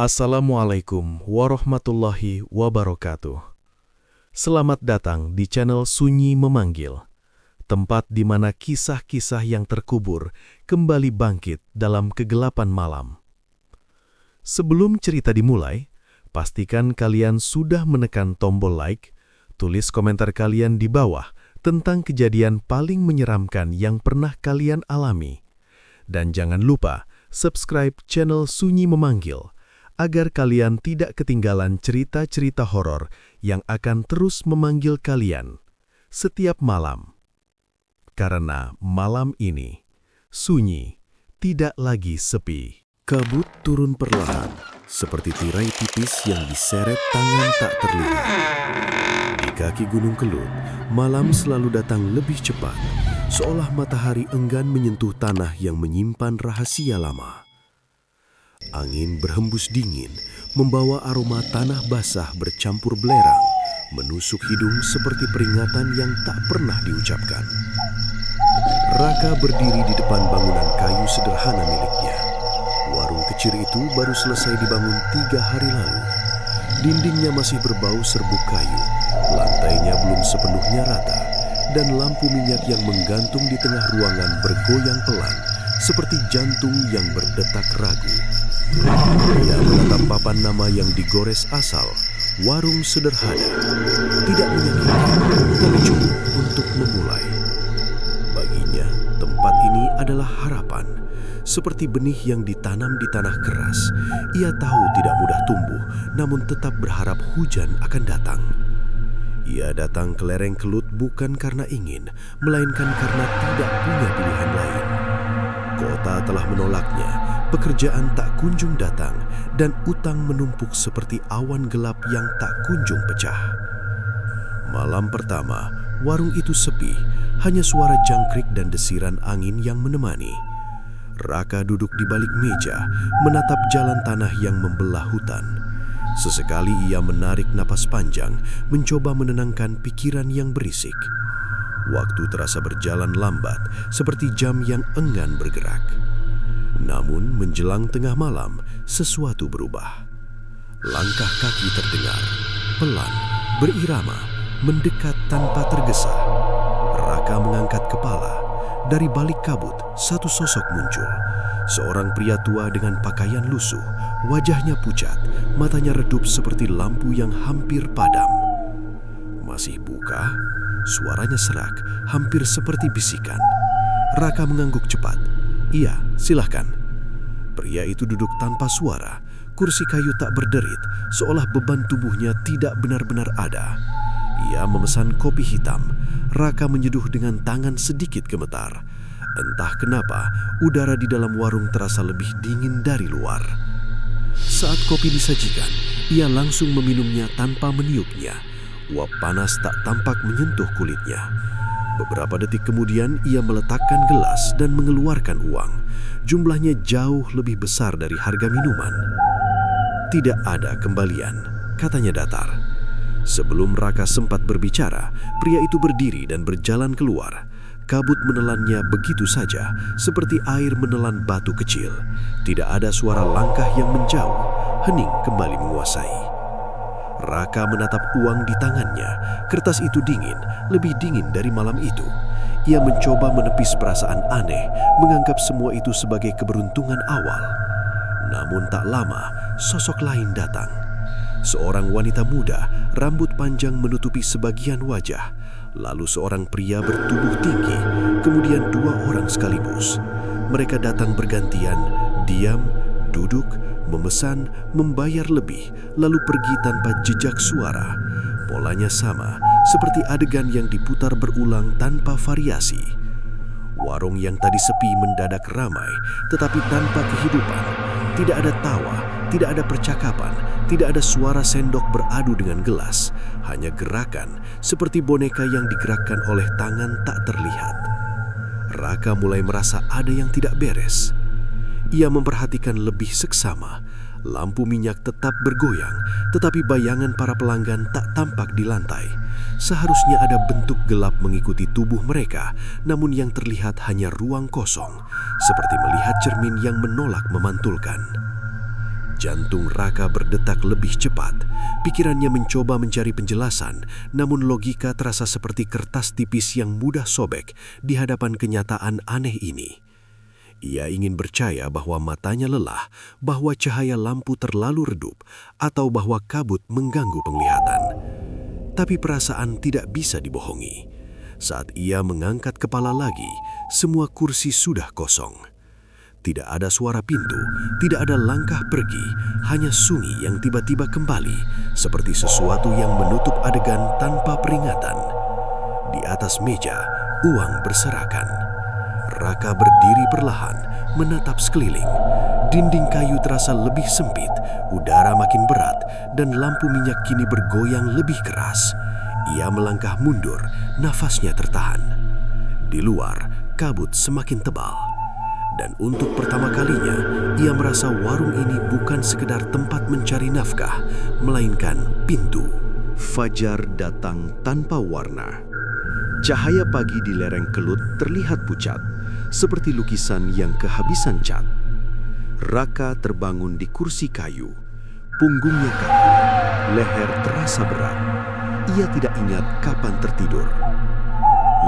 Assalamualaikum warahmatullahi wabarakatuh. Selamat datang di channel Sunyi Memanggil, tempat di mana kisah-kisah yang terkubur kembali bangkit dalam kegelapan malam. Sebelum cerita dimulai, pastikan kalian sudah menekan tombol like, tulis komentar kalian di bawah tentang kejadian paling menyeramkan yang pernah kalian alami. Dan jangan lupa subscribe channel Sunyi Memanggil, agar kalian tidak ketinggalan cerita-cerita horor yang akan terus memanggil kalian setiap malam. Karena malam ini, sunyi tidak lagi sepi. Kabut turun perlahan, seperti tirai tipis yang diseret tangan tak terlihat. Di kaki Gunung Kelut, malam selalu datang lebih cepat, seolah matahari enggan menyentuh tanah yang menyimpan rahasia lama. Angin berhembus dingin, membawa aroma tanah basah bercampur belerang, menusuk hidung seperti peringatan yang tak pernah diucapkan. Raka berdiri di depan bangunan kayu sederhana miliknya. Warung kecil itu baru selesai dibangun 3 hari lalu. Dindingnya masih berbau serbuk kayu, lantainya belum sepenuhnya rata, dan lampu minyak yang menggantung di tengah ruangan bergoyang pelan, seperti jantung yang berdetak ragu. Ia menatap papan nama yang digores asal, warung sederhana. Tidak menyakitkan, tapi cukup untuk memulai. Baginya, tempat ini adalah harapan. Seperti benih yang ditanam di tanah keras. Ia tahu tidak mudah tumbuh, namun tetap berharap hujan akan datang. Ia datang ke lereng Kelut bukan karena ingin, melainkan karena tidak punya pilihan lain. Kota telah menolaknya, pekerjaan tak kunjung datang, dan utang menumpuk seperti awan gelap yang tak kunjung pecah. Malam pertama, warung itu sepi, hanya suara jangkrik dan desiran angin yang menemani. Raka duduk di balik meja, menatap jalan tanah yang membelah hutan. Sesekali ia menarik napas panjang, mencoba menenangkan pikiran yang berisik. Waktu terasa berjalan lambat, seperti jam yang enggan bergerak. Namun menjelang tengah malam, sesuatu berubah. Langkah kaki terdengar, pelan, berirama, mendekat tanpa tergesa. Raka mengangkat kepala. Dari balik kabut, satu sosok muncul. Seorang pria tua dengan pakaian lusuh, wajahnya pucat, matanya redup seperti lampu yang hampir padam. Masih buka? Suaranya serak, hampir seperti bisikan. Raka mengangguk cepat. Iya, silahkan. Pria itu duduk tanpa suara, kursi kayu tak berderit, seolah beban tubuhnya tidak benar-benar ada. Ia memesan kopi hitam. Raka menyeduh dengan tangan sedikit gemetar. Entah kenapa, udara di dalam warung terasa lebih dingin dari luar. Saat kopi disajikan, ia langsung meminumnya tanpa meniupnya. Uap panas tak tampak menyentuh kulitnya. Beberapa detik kemudian, ia meletakkan gelas dan mengeluarkan uang. Jumlahnya jauh lebih besar dari harga minuman. Tidak ada kembalian, katanya datar. Sebelum Raka sempat berbicara, pria itu berdiri dan berjalan keluar. Kabut menelannya begitu saja, seperti air menelan batu kecil. Tidak ada suara langkah yang menjauh, hening kembali menguasai. Raka menatap uang di tangannya. Kertas itu dingin, lebih dingin dari malam itu. Ia mencoba menepis perasaan aneh, menganggap semua itu sebagai keberuntungan awal. Namun tak lama, sosok lain datang. Seorang wanita muda, rambut panjang menutupi sebagian wajah. Lalu seorang pria bertubuh tinggi, kemudian 2 orang sekaligus. Mereka datang bergantian, diam, duduk, memesan, membayar lebih, lalu pergi tanpa jejak suara. Polanya sama, seperti adegan yang diputar berulang tanpa variasi. Warung yang tadi sepi mendadak ramai, tetapi tanpa kehidupan. Tidak ada tawa, tidak ada percakapan, tidak ada suara sendok beradu dengan gelas. Hanya gerakan, seperti boneka yang digerakkan oleh tangan tak terlihat. Raka mulai merasa ada yang tidak beres. Ia memperhatikan lebih seksama. Lampu minyak tetap bergoyang, tetapi bayangan para pelanggan tak tampak di lantai. Seharusnya ada bentuk gelap mengikuti tubuh mereka, namun yang terlihat hanya ruang kosong, seperti melihat cermin yang menolak memantulkan. Jantung Raka berdetak lebih cepat. Pikirannya mencoba mencari penjelasan, namun logika terasa seperti kertas tipis yang mudah sobek di hadapan kenyataan aneh ini. Ia ingin percaya bahwa matanya lelah, bahwa cahaya lampu terlalu redup, atau bahwa kabut mengganggu penglihatan. Tapi perasaan tidak bisa dibohongi. Saat ia mengangkat kepala lagi, semua kursi sudah kosong. Tidak ada suara pintu, tidak ada langkah pergi, hanya sunyi yang tiba-tiba kembali, seperti sesuatu yang menutup adegan tanpa peringatan. Di atas meja, uang berserakan. Raka berdiri perlahan, menatap sekeliling. Dinding kayu terasa lebih sempit, udara makin berat, dan lampu minyak kini bergoyang lebih keras. Ia melangkah mundur, nafasnya tertahan. Di luar, kabut semakin tebal. Dan untuk pertama kalinya, ia merasa warung ini bukan sekedar tempat mencari nafkah, melainkan pintu. Fajar datang tanpa warna. Cahaya pagi di lereng kelut terlihat pucat, seperti lukisan yang kehabisan cat. Raka terbangun di kursi kayu. Punggungnya kaku, leher terasa berat. Ia tidak ingat kapan tertidur.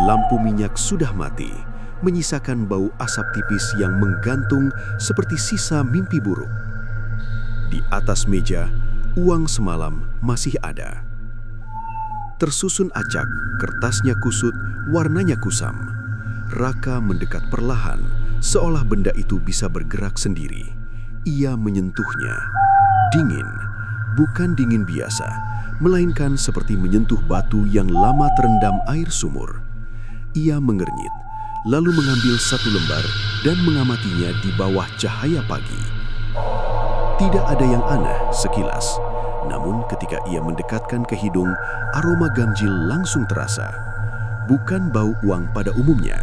Lampu minyak sudah mati, menyisakan bau asap tipis yang menggantung seperti sisa mimpi buruk. Di atas meja, uang semalam masih ada. Tersusun acak, kertasnya kusut, warnanya kusam. Raka mendekat perlahan, seolah benda itu bisa bergerak sendiri. Ia menyentuhnya. Dingin, bukan dingin biasa, melainkan seperti menyentuh batu yang lama terendam air sumur. Ia mengernyit, lalu mengambil satu lembar dan mengamatinya di bawah cahaya pagi. Tidak ada yang aneh sekilas, namun ketika ia mendekatkan ke hidung, aroma ganjil langsung terasa. Bukan bau uang pada umumnya,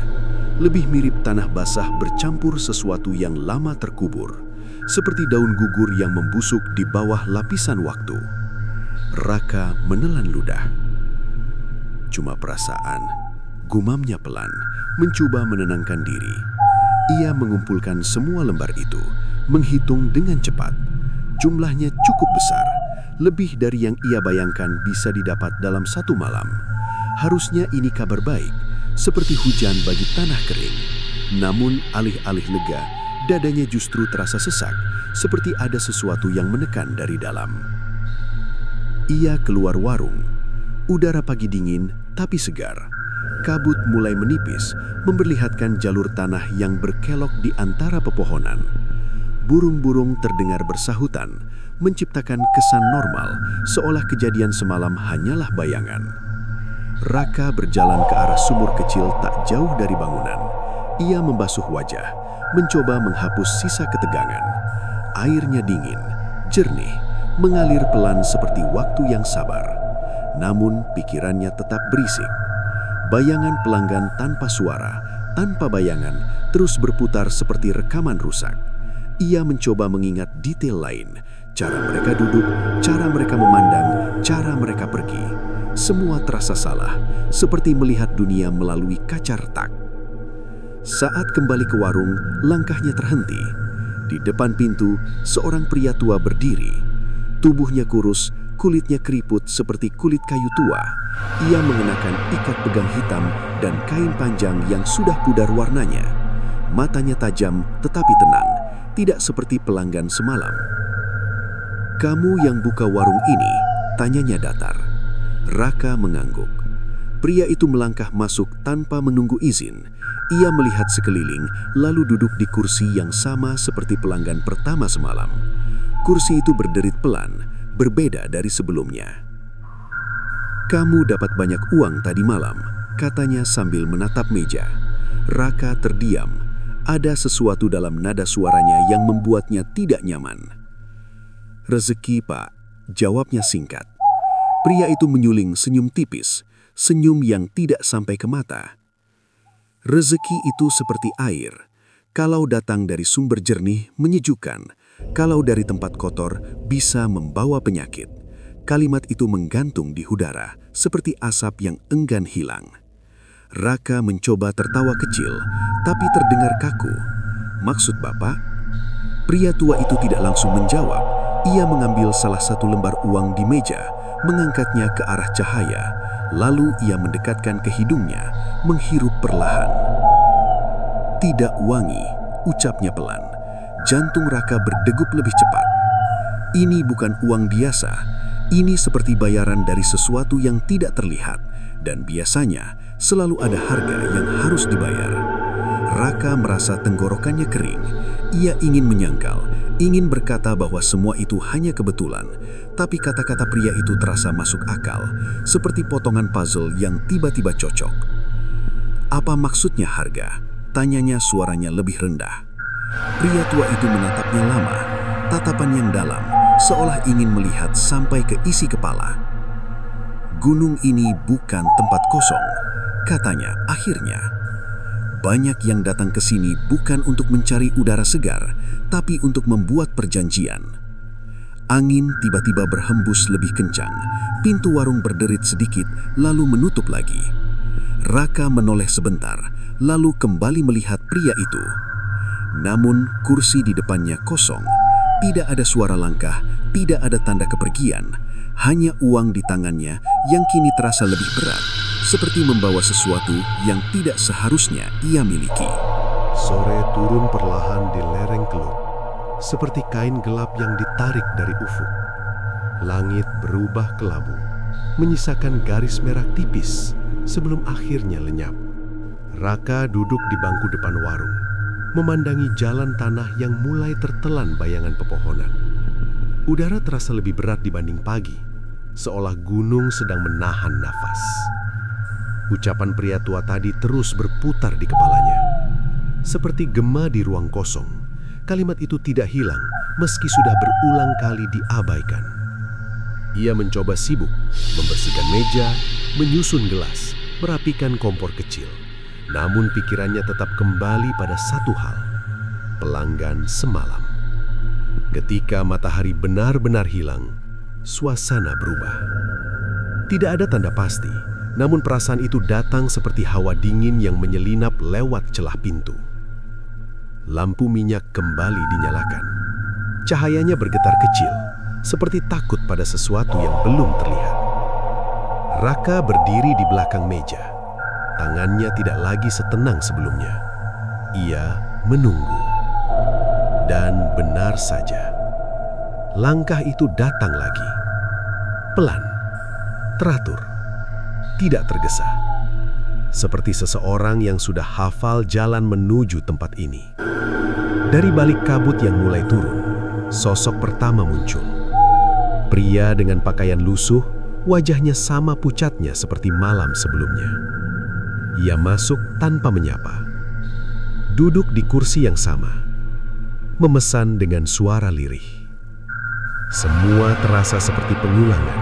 lebih mirip tanah basah bercampur sesuatu yang lama terkubur, seperti daun gugur yang membusuk di bawah lapisan waktu. Raka menelan ludah. Cuma perasaan, gumamnya pelan, mencoba menenangkan diri. Ia mengumpulkan semua lembar itu, menghitung dengan cepat. Jumlahnya cukup besar, lebih dari yang ia bayangkan bisa didapat dalam satu malam. Harusnya ini kabar baik, seperti hujan bagi tanah kering. Namun alih-alih lega, dadanya justru terasa sesak, seperti ada sesuatu yang menekan dari dalam. Ia keluar warung. Udara pagi dingin tapi segar. Kabut mulai menipis, memperlihatkan jalur tanah yang berkelok di antara pepohonan. Burung-burung terdengar bersahutan, menciptakan kesan normal, seolah kejadian semalam hanyalah bayangan. Raka berjalan ke arah sumur kecil tak jauh dari bangunan. Ia membasuh wajah, mencoba menghapus sisa ketegangan. Airnya dingin, jernih, mengalir pelan seperti waktu yang sabar. Namun pikirannya tetap berisik. Bayangan pelanggan tanpa suara, tanpa bayangan, terus berputar seperti rekaman rusak. Ia mencoba mengingat detail lain, cara mereka duduk, cara mereka memandang, cara mereka pergi. Semua terasa salah, seperti melihat dunia melalui kaca retak. Saat kembali ke warung, langkahnya terhenti. Di depan pintu, seorang pria tua berdiri. Tubuhnya kurus, kulitnya keriput seperti kulit kayu tua. Ia mengenakan ikat pegang hitam dan kain panjang yang sudah pudar warnanya. Matanya tajam tetapi tenang, tidak seperti pelanggan semalam. "Kamu yang buka warung ini?" tanyanya datar. Raka mengangguk. Pria itu melangkah masuk tanpa menunggu izin. Ia melihat sekeliling, lalu duduk di kursi yang sama seperti pelanggan pertama semalam. Kursi itu berderit pelan, berbeda dari sebelumnya. "Kamu dapat banyak uang tadi malam," katanya sambil menatap meja. Raka terdiam. Ada sesuatu dalam nada suaranya yang membuatnya tidak nyaman. "Rezeki, Pak," jawabnya singkat. Pria itu menyuling senyum tipis, senyum yang tidak sampai ke mata. Rezeki itu seperti air. Kalau datang dari sumber jernih, menyejukkan. Kalau dari tempat kotor, bisa membawa penyakit. Kalimat itu menggantung di udara, seperti asap yang enggan hilang. Raka mencoba tertawa kecil, tapi terdengar kaku. "Maksud Bapak?" Pria tua itu tidak langsung menjawab. Ia mengambil salah satu lembar uang di meja, mengangkatnya ke arah cahaya, lalu ia mendekatkan ke hidungnya, menghirup perlahan. Tidak wangi, ucapnya pelan. Jantung Raka berdegup lebih cepat. Ini bukan uang biasa, ini seperti bayaran dari sesuatu yang tidak terlihat, dan biasanya selalu ada harga yang harus dibayar. Raka merasa tenggorokannya kering. Ia ingin menyangkal, ingin berkata bahwa semua itu hanya kebetulan, tapi kata-kata pria itu terasa masuk akal, seperti potongan puzzle yang tiba-tiba cocok. Apa maksudnya harga? Tanyanya suaranya lebih rendah. Pria tua itu menatapnya lama, tatapan yang dalam, seolah ingin melihat sampai ke isi kepala. Gunung ini bukan tempat kosong, katanya akhirnya. Banyak yang datang ke sini bukan untuk mencari udara segar, tapi untuk membuat perjanjian. Angin tiba-tiba berhembus lebih kencang, pintu warung berderit sedikit, lalu menutup lagi. Raka menoleh sebentar, lalu kembali melihat pria itu. Namun kursi di depannya kosong, tidak ada suara langkah, tidak ada tanda kepergian, hanya uang di tangannya yang kini terasa lebih berat, seperti membawa sesuatu yang tidak seharusnya ia miliki. Sore turun perlahan di lereng Kelut, seperti kain gelap yang ditarik dari ufuk. Langit berubah kelabu, menyisakan garis merah tipis sebelum akhirnya lenyap. Raka duduk di bangku depan warung, memandangi jalan tanah yang mulai tertelan bayangan pepohonan. Udara terasa lebih berat dibanding pagi, seolah gunung sedang menahan nafas. Ucapan pria tua tadi terus berputar di kepalanya. Seperti gema di ruang kosong, kalimat itu tidak hilang meski sudah berulang kali diabaikan. Ia mencoba sibuk, membersihkan meja, menyusun gelas, merapikan kompor kecil. Namun pikirannya tetap kembali pada satu hal, pelanggan semalam. Ketika matahari benar-benar hilang, suasana berubah. Tidak ada tanda pasti, namun perasaan itu datang seperti hawa dingin yang menyelinap lewat celah pintu. Lampu minyak kembali dinyalakan. Cahayanya bergetar kecil, seperti takut pada sesuatu yang belum terlihat. Raka berdiri di belakang meja. Tangannya tidak lagi setenang sebelumnya. Ia menunggu. Dan benar saja, langkah itu datang lagi. Pelan, teratur, tidak tergesa. Seperti seseorang yang sudah hafal jalan menuju tempat ini. Dari balik kabut yang mulai turun, sosok pertama muncul. Pria dengan pakaian lusuh, wajahnya sama pucatnya seperti malam sebelumnya. Ia masuk tanpa menyapa. Duduk di kursi yang sama, memesan dengan suara lirih. Semua terasa seperti pengulangan,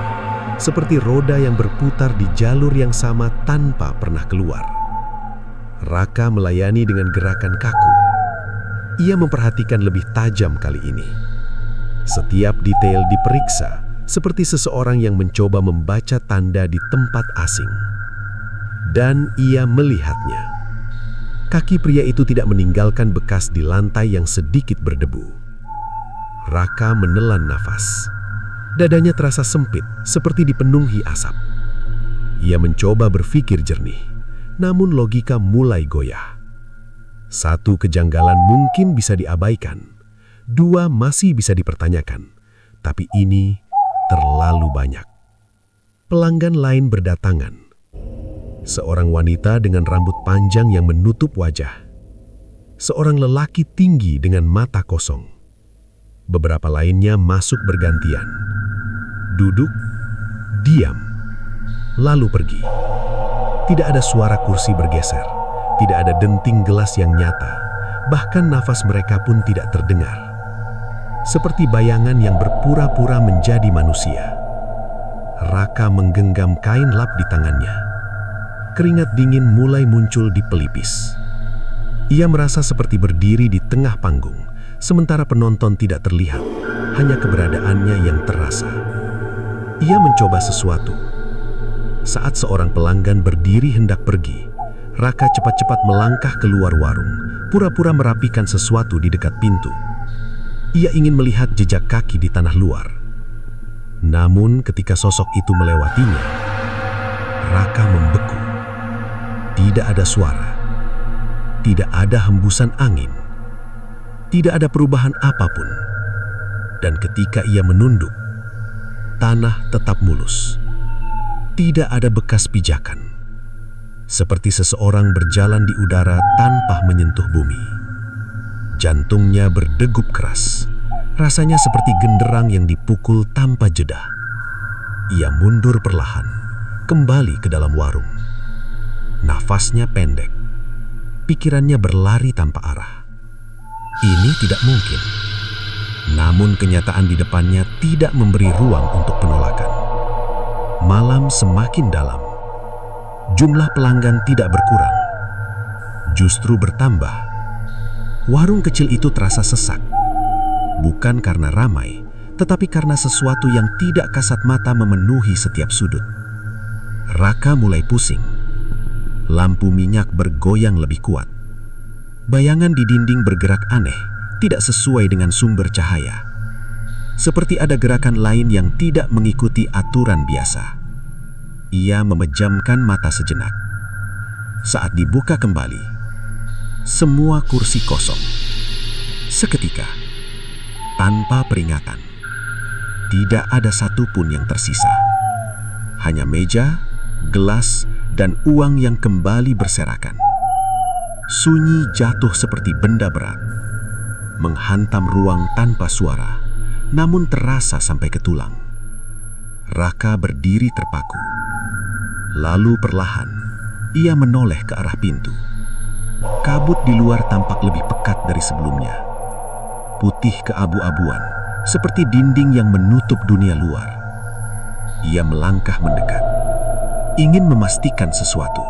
seperti roda yang berputar di jalur yang sama tanpa pernah keluar. Raka melayani dengan gerakan kaku. Ia memperhatikan lebih tajam kali ini. Setiap detail diperiksa, seperti seseorang yang mencoba membaca tanda di tempat asing. Dan ia melihatnya. Kaki pria itu tidak meninggalkan bekas di lantai yang sedikit berdebu. Raka menelan nafas. Dadanya terasa sempit, seperti dipenuhi asap. Ia mencoba berpikir jernih, namun logika mulai goyah. Satu kejanggalan mungkin bisa diabaikan, dua masih bisa dipertanyakan, tapi ini terlalu banyak. Pelanggan lain berdatangan. Seorang wanita dengan rambut panjang yang menutup wajah. Seorang lelaki tinggi dengan mata kosong. Beberapa lainnya masuk bergantian. Duduk, diam, lalu pergi. Tidak ada suara kursi bergeser, tidak ada denting gelas yang nyata, bahkan nafas mereka pun tidak terdengar. Seperti bayangan yang berpura-pura menjadi manusia. Raka menggenggam kain lap di tangannya. Keringat dingin mulai muncul di pelipis. Ia merasa seperti berdiri di tengah panggung, sementara penonton tidak terlihat, hanya keberadaannya yang terasa. Ia mencoba sesuatu. Saat seorang pelanggan berdiri hendak pergi, Raka cepat-cepat melangkah keluar warung, pura-pura merapikan sesuatu di dekat pintu. Ia ingin melihat jejak kaki di tanah luar. Namun ketika sosok itu melewatinya, Raka membeku. Tidak ada suara, tidak ada hembusan angin, tidak ada perubahan apapun. Dan ketika ia menunduk, tanah tetap mulus. Tidak ada bekas pijakan. Seperti seseorang berjalan di udara tanpa menyentuh bumi. Jantungnya berdegup keras. Rasanya seperti genderang yang dipukul tanpa jeda. Ia mundur perlahan, kembali ke dalam warung. Nafasnya pendek. Pikirannya berlari tanpa arah. Ini tidak mungkin. Namun kenyataan di depannya tidak memberi ruang untuk penolakan. Malam semakin dalam. Jumlah pelanggan tidak berkurang, justru bertambah. Warung kecil itu terasa sesak, bukan karena ramai, tetapi karena sesuatu yang tidak kasat mata memenuhi setiap sudut. Raka mulai pusing. Lampu minyak bergoyang lebih kuat. Bayangan di dinding bergerak aneh, tidak sesuai dengan sumber cahaya. Seperti ada gerakan lain yang tidak mengikuti aturan biasa. Ia memejamkan mata sejenak. Saat dibuka kembali, semua kursi kosong. Seketika, tanpa peringatan, tidak ada satupun yang tersisa. Hanya meja, gelas, dan uang yang kembali berserakan. Sunyi jatuh seperti benda berat, menghantam ruang tanpa suara, namun terasa sampai ke tulang. Raka berdiri terpaku. Lalu perlahan, ia menoleh ke arah pintu. Kabut di luar tampak lebih pekat dari sebelumnya. Putih keabu-abuan, seperti dinding yang menutup dunia luar. Ia melangkah mendekat, ingin memastikan sesuatu.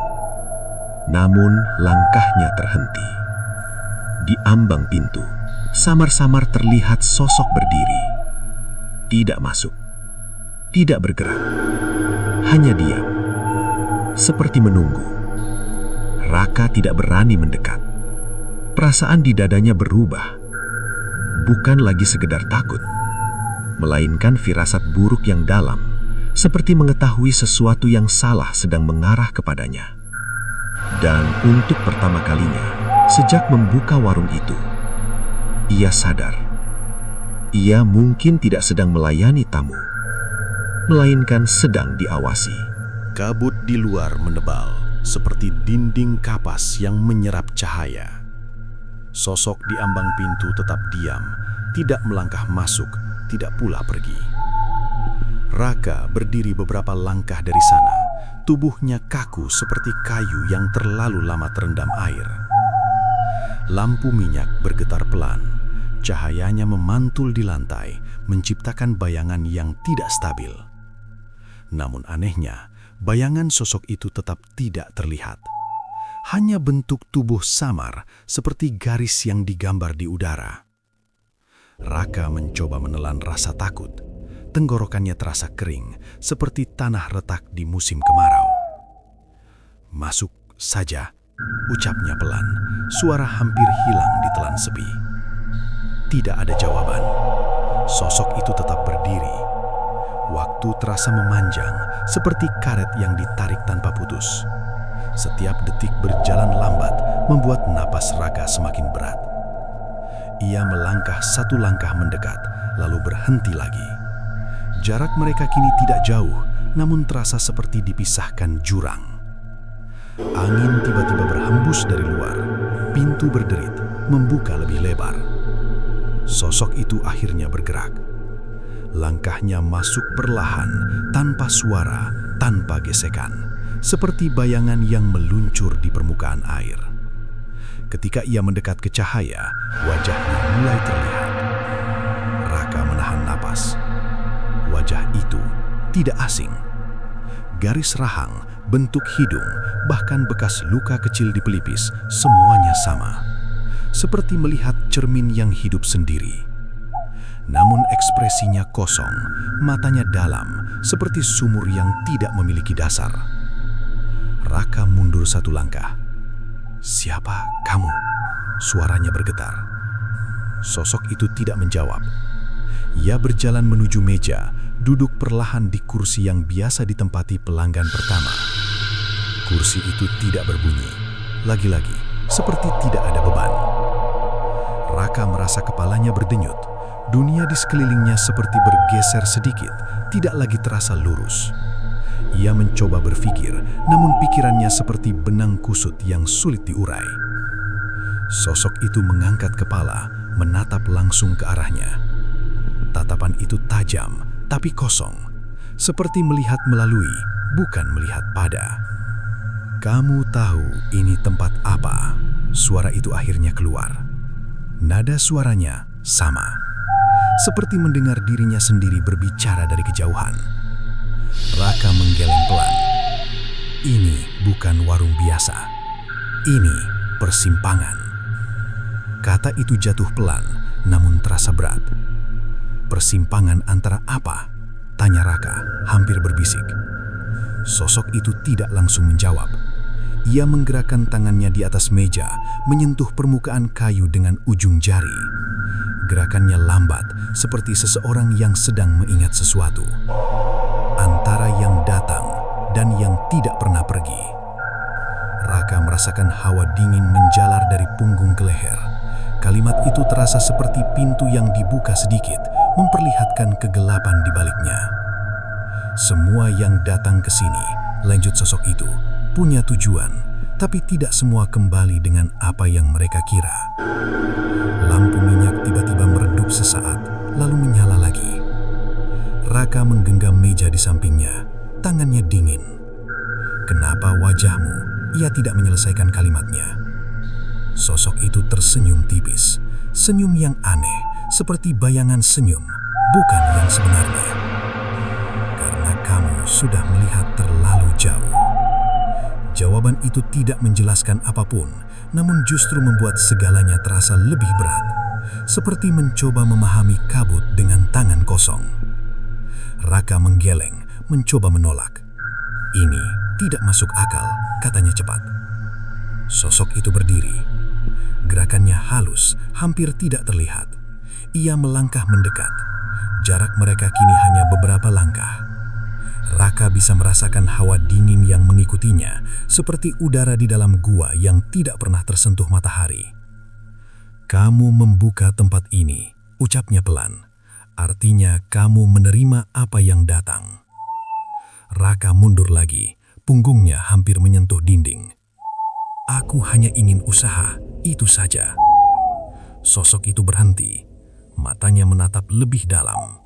Namun langkahnya terhenti. Di ambang pintu, samar-samar terlihat sosok berdiri. Tidak masuk, tidak bergerak, hanya diam. Seperti menunggu. Raka tidak berani mendekat. Perasaan di dadanya berubah. Bukan lagi sekedar takut, melainkan firasat buruk yang dalam, seperti mengetahui sesuatu yang salah sedang mengarah kepadanya. Dan untuk pertama kalinya, sejak membuka warung itu, ia sadar. Ia mungkin tidak sedang melayani tamu, melainkan sedang diawasi. Kabut di luar menebal, seperti dinding kapas yang menyerap cahaya. Sosok di ambang pintu tetap diam, tidak melangkah masuk, tidak pula pergi. Raka berdiri beberapa langkah dari sana, tubuhnya kaku seperti kayu yang terlalu lama terendam air. Lampu minyak bergetar pelan, cahayanya memantul di lantai, menciptakan bayangan yang tidak stabil. Namun anehnya, bayangan sosok itu tetap tidak terlihat. Hanya bentuk tubuh samar seperti garis yang digambar di udara. Raka mencoba menelan rasa takut. Tenggorokannya terasa kering seperti tanah retak di musim kemarau. "Masuk saja," ucapnya pelan. Suara hampir hilang di telan sepi. Tidak ada jawaban. Sosok itu tetap berdiri. Waktu terasa memanjang, seperti karet yang ditarik tanpa putus. Setiap detik berjalan lambat, membuat napas Raka semakin berat. Ia melangkah satu langkah mendekat, lalu berhenti lagi. Jarak mereka kini tidak jauh, namun terasa seperti dipisahkan jurang. Angin tiba-tiba berhembus dari luar, pintu berderit, membuka lebih lebar. Sosok itu akhirnya bergerak. Langkahnya masuk perlahan, tanpa suara, tanpa gesekan, seperti bayangan yang meluncur di permukaan air. Ketika ia mendekat ke cahaya, wajahnya mulai terlihat. Raka menahan napas. Wajah itu tidak asing. Garis rahang, bentuk hidung, bahkan bekas luka kecil di pelipis, semuanya sama. Seperti melihat cermin yang hidup sendiri. Namun ekspresinya kosong, matanya dalam, seperti sumur yang tidak memiliki dasar. Raka mundur satu langkah. "Siapa kamu?" Suaranya bergetar. Sosok itu tidak menjawab. Ia berjalan menuju meja, duduk perlahan di kursi yang biasa ditempati pelanggan pertama. Kursi itu tidak berbunyi. Lagi-lagi, seperti tidak ada beban. Raka merasa kepalanya berdenyut. Dunia di sekelilingnya seperti bergeser sedikit, tidak lagi terasa lurus. Ia mencoba berpikir, namun pikirannya seperti benang kusut yang sulit diurai. Sosok itu mengangkat kepala, menatap langsung ke arahnya. Tatapan itu tajam, tapi kosong. Seperti melihat melalui, bukan melihat pada. "Kamu tahu ini tempat apa?" Suara itu akhirnya keluar. Nada suaranya sama. Seperti mendengar dirinya sendiri berbicara dari kejauhan. Raka menggeleng pelan. Ini bukan warung biasa. Ini persimpangan. Kata itu jatuh pelan, namun terasa berat. Persimpangan antara apa? Tanya Raka, hampir berbisik. Sosok itu tidak langsung menjawab. Ia menggerakkan tangannya di atas meja, menyentuh permukaan kayu dengan ujung jari. Gerakannya lambat, seperti seseorang yang sedang mengingat sesuatu. Antara yang datang dan yang tidak pernah pergi. Raka merasakan hawa dingin menjalar dari punggung ke leher. Kalimat itu terasa seperti pintu yang dibuka sedikit, memperlihatkan kegelapan di baliknya. Semua yang datang ke sini, lanjut sosok itu, punya tujuan, tapi tidak semua kembali dengan apa yang mereka kira. Lampu minyak tiba-tiba meredup sesaat, lalu menyala lagi. Raka menggenggam meja di sampingnya, tangannya dingin. "Kenapa wajahmu?" Ia tidak menyelesaikan kalimatnya. Sosok itu tersenyum tipis, senyum yang aneh, seperti bayangan senyum, bukan yang sebenarnya. "Karena kamu sudah melihat terlalu jauh." Jawaban itu tidak menjelaskan apapun, namun justru membuat segalanya terasa lebih berat, seperti mencoba memahami kabut dengan tangan kosong. Raka menggeleng, mencoba menolak. "Ini tidak masuk akal," katanya cepat. Sosok itu berdiri. Gerakannya halus, hampir tidak terlihat. Ia melangkah mendekat. Jarak mereka kini hanya beberapa langkah. Raka bisa merasakan hawa dingin yang mengikutinya, seperti udara di dalam gua yang tidak pernah tersentuh matahari. "Kamu membuka tempat ini," ucapnya pelan. "Artinya kamu menerima apa yang datang." Raka mundur lagi, punggungnya hampir menyentuh dinding. "Aku hanya ingin usaha, itu saja." Sosok itu berhenti, matanya menatap lebih dalam.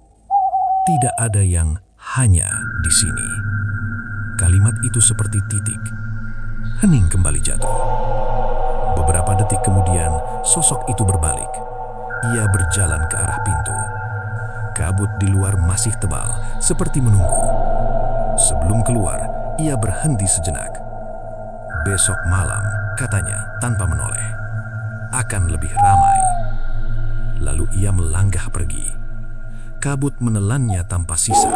"Tidak ada yang hanya di sini." Kalimat itu seperti titik. Hening kembali jatuh. Beberapa detik kemudian, sosok itu berbalik. Ia berjalan ke arah pintu. Kabut di luar masih tebal, seperti menunggu. Sebelum keluar, ia berhenti sejenak. "Besok malam," katanya tanpa menoleh, "akan lebih ramai." Lalu ia melangkah pergi. Kabut menelannya tanpa sisa.